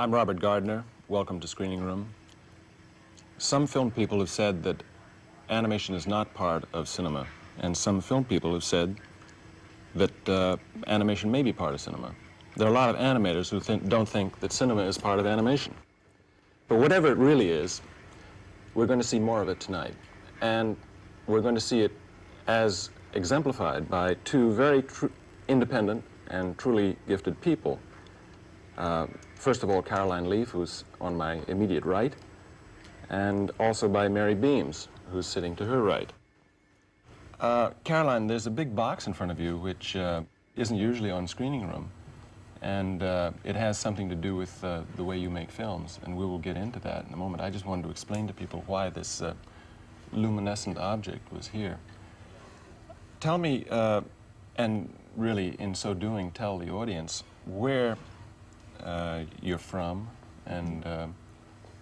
I'm Robert Gardner. Welcome to Screening Room. Some film people have said that animation is not part of cinema, and some film people have said that animation may be part of cinema. There are a lot of animators who don't think that cinema is part of animation. But whatever it really is, we're going to see more of it tonight. And we're going to see it as exemplified by two very independent and truly gifted people. First of all, Caroline Leaf, who's on my immediate right, and also by Mary Beams, who's sitting to her right. Caroline, there's a big box in front of you which isn't usually on Screening Room, and it has something to do with the way you make films, and we will get into that in a moment. I just wanted to explain to people why this luminescent object was here. Tell me, and really in so doing tell the audience, where you're from and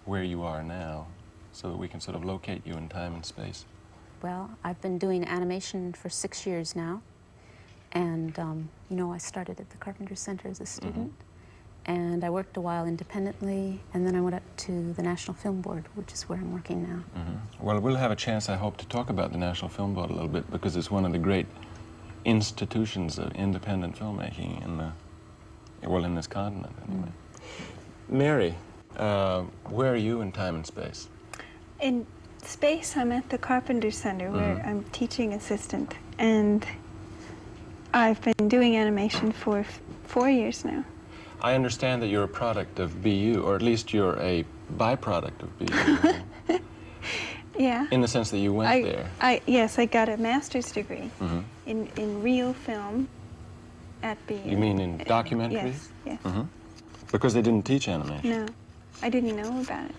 where you are now, so that we can sort of locate you in time and space. Well, I've been doing animation for 6 years now, and you know, I started at the Carpenter Center as a student, and I worked a while independently, and then I went up to the National Film Board, which is where I'm working now. Well, we'll have a chance, I hope, to talk about the National Film Board a little bit, because it's one of the great institutions of independent filmmaking in the, well, in this continent, anyway. Mary, where are you in time and space? In space, I'm at the Carpenter Center, where I'm teaching assistant, and I've been doing animation for 4 years now. I understand that you're a product of BU, or at least you're a byproduct of BU. Yeah. In the sense that you went there. Yes, I got a master's degree in real film at BU. You mean in documentary? Yes, yes. Because they didn't teach animation? No, I didn't know about it.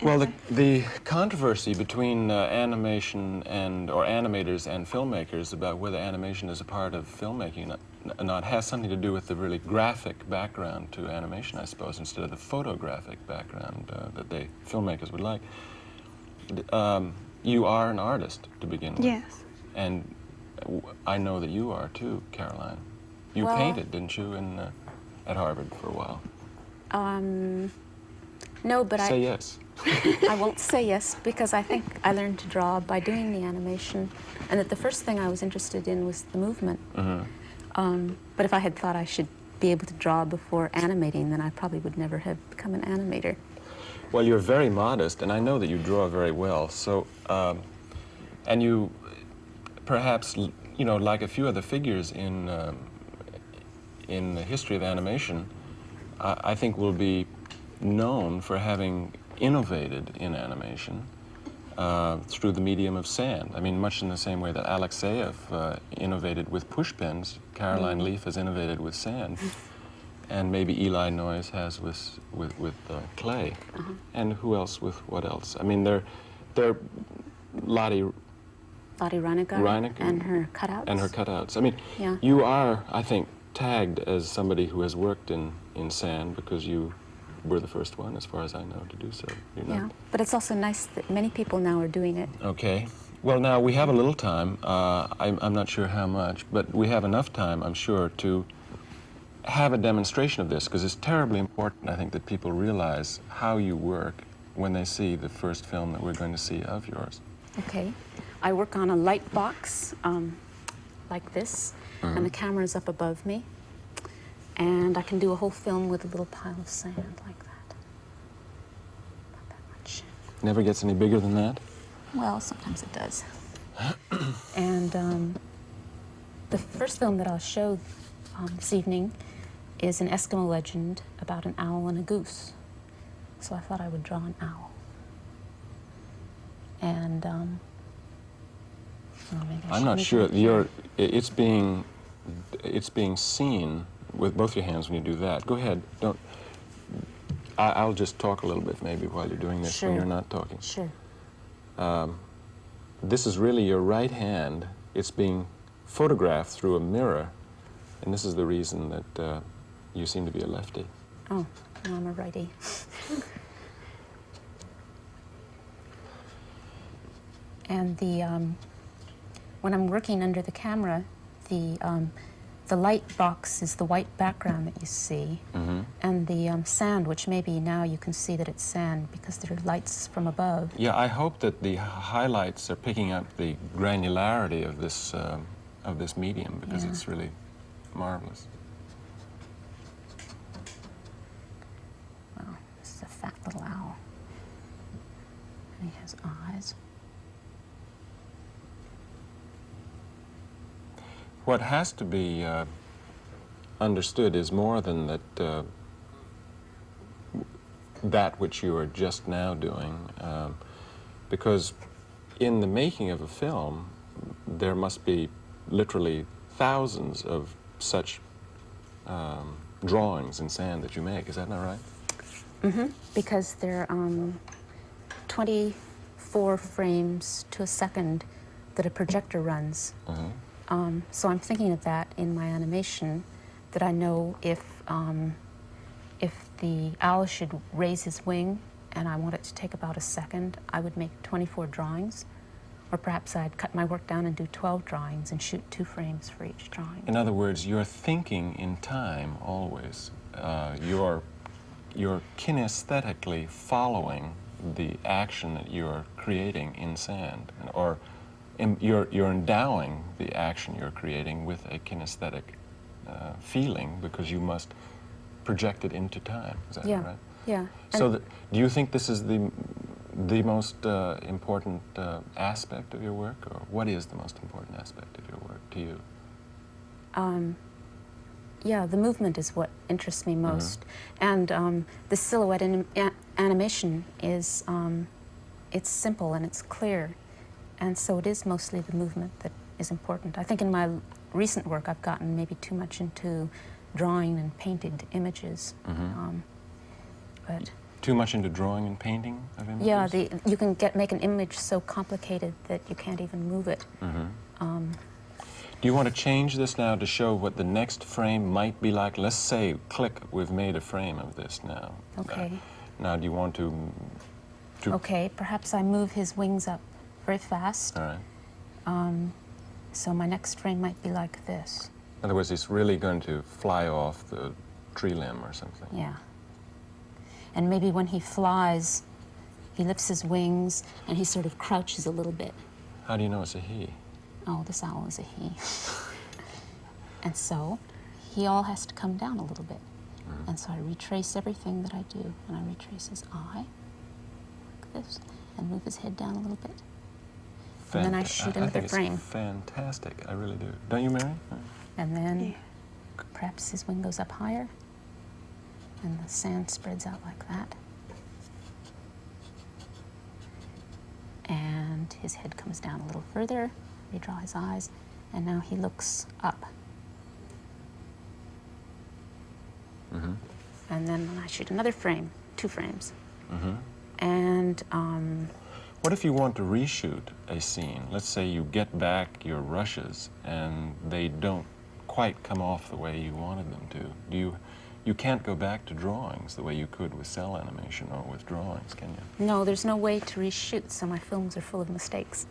Well, the controversy between animation or animators and filmmakers about whether animation is a part of filmmaking or not has something to do with the really graphic background to animation, I suppose, instead of the photographic background that filmmakers would like. You are an artist to begin with. Yes. And I know that you are too, Caroline. You painted, didn't you, at Harvard for a while? No, but Say yes. I won't say yes, because I think I learned to draw by doing the animation, and that the first thing I was interested in was the movement. But if I had thought I should be able to draw before animating, then I probably would never have become an animator. Well, you're very modest, and I know that you draw very well. So, and you, perhaps, you know, like a few other figures in the history of animation, I think will be known for having innovated in animation through the medium of sand. I mean, much in the same way that Alexeyev innovated with push pins, Caroline Leaf has innovated with sand, and maybe Eli Noyes has with clay. And who else with what else? I mean, they're Lottie Reiniger and her cutouts. And her cutouts. I mean, yeah. You are, I think, tagged as somebody who has worked in sand because you were the first one, as far as I know, to do so. You're yeah, not. but it's also nice that many people now are doing it. Okay. Well, now, we have a little time. I'm not sure how much, but we have enough time, I'm sure, to have a demonstration of this, because it's terribly important, I think, that people realize how you work when they see the first film that we're going to see of yours. Okay. I work on a light box like this, and the camera's up above me. And I can do a whole film with a little pile of sand like that. Not that much. Never gets any bigger than that? Well, sometimes it does. And the first film that I'll show this evening is an Eskimo legend about an owl and a goose. So I thought I would draw an owl. And I'm not sure. It's being seen with both your hands when you do that. Go ahead. Don't. I'll just talk a little bit maybe while you're doing this when you're not talking. Sure. This is really your right hand. It's being photographed through a mirror, and this is the reason that you seem to be a lefty. Oh, no, I'm a righty. And when I'm working under the camera, the the light box is the white background that you see, and the sand, which maybe now you can see that it's sand because there are lights from above. Yeah, I hope that the highlights are picking up the granularity of this medium, because Yeah. it's really marvelous. Wow, this is a fat little owl. And he has eyes. What has to be understood is more than that which you are just now doing, because in the making of a film, there must be literally thousands of such drawings in sand that you make. Is that not right? Mm-hmm. Because there are 24 frames to a second that a projector runs. So I'm thinking of that in my animation, that I know if the owl should raise his wing and I want it to take about a second, I would make 24 drawings. Or perhaps I'd cut my work down and do 12 drawings and shoot 2 frames for each drawing. In other words, you're thinking in time always. You're kinesthetically following the action that you're creating in sand, or you're endowing the action you're creating with a kinesthetic feeling, because you must project it into time. Is that right? Yeah. So do you think this is the most important aspect of your work, or what is the most important aspect of your work to you? Yeah, the movement is what interests me most. And the silhouette animation is, it's simple and it's clear. And so it is mostly the movement that is important. I think in my recent work I've gotten maybe too much into drawing and painted images. But too much into drawing and painting of images? yeah, you can make an image so complicated that you can't even move it. Do you want to change this now to show what the next frame might be like? Let's say, click, we've made a frame of this now. Okay. Now, do you want to... Okay, perhaps I move his wings up very fast. All right. So my next frame might be like this. In other words, he's really going to fly off the tree limb or something. Yeah. And maybe when he flies, he lifts his wings and he sort of crouches a little bit. How do you know it's a he? Oh, this owl is a he. And so he all has to come down a little bit. And so I retrace everything that I do. And I retrace his eye, like this, and move his head down a little bit. And then I shoot another frame. It's fantastic. I really do. Don't you, Mary? And then perhaps his wing goes up higher. And the sand spreads out like that. And his head comes down a little further. Redraw his eyes. And now he looks up. And then I shoot another frame, 2 frames. And what if you want to reshoot a scene? Let's say you get back your rushes and they don't quite come off the way you wanted them to. You can't go back to drawings the way you could with cell animation or with drawings, can you? no, there's no way to reshoot, so my films are full of mistakes.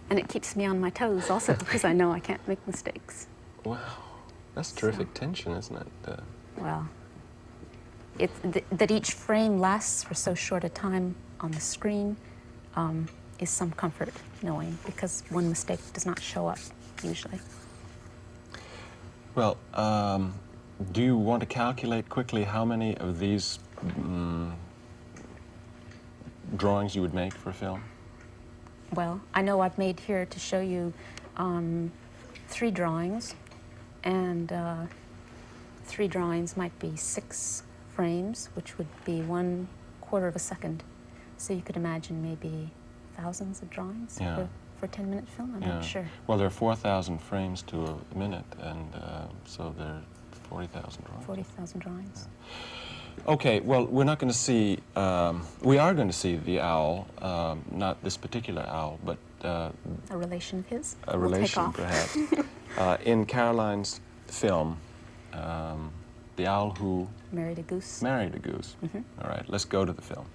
And it keeps me on my toes also, because I know I can't make mistakes. Wow, that's terrific tension, isn't it? Well, that each frame lasts for so short a time on the screen is some comfort knowing, because one mistake does not show up usually. Well, do you want to calculate quickly how many of these drawings you would make for a film? Well, I know I've made here to show you 3 drawings, and 3 drawings might be 6 frames, which would be 1/4 of a second. So you could imagine maybe thousands of drawings for a 10-minute film. I'm not sure. Well, there are 4,000 frames to a minute, and so there are 40,000 drawings. 40,000 drawings. Okay, well, we're not going to see, we are going to see the owl, not this particular owl, but... a relation of his? A We'll relation, take off. perhaps. In Caroline's film, the owl who... Married a goose. Married a goose. All right, let's go to the film.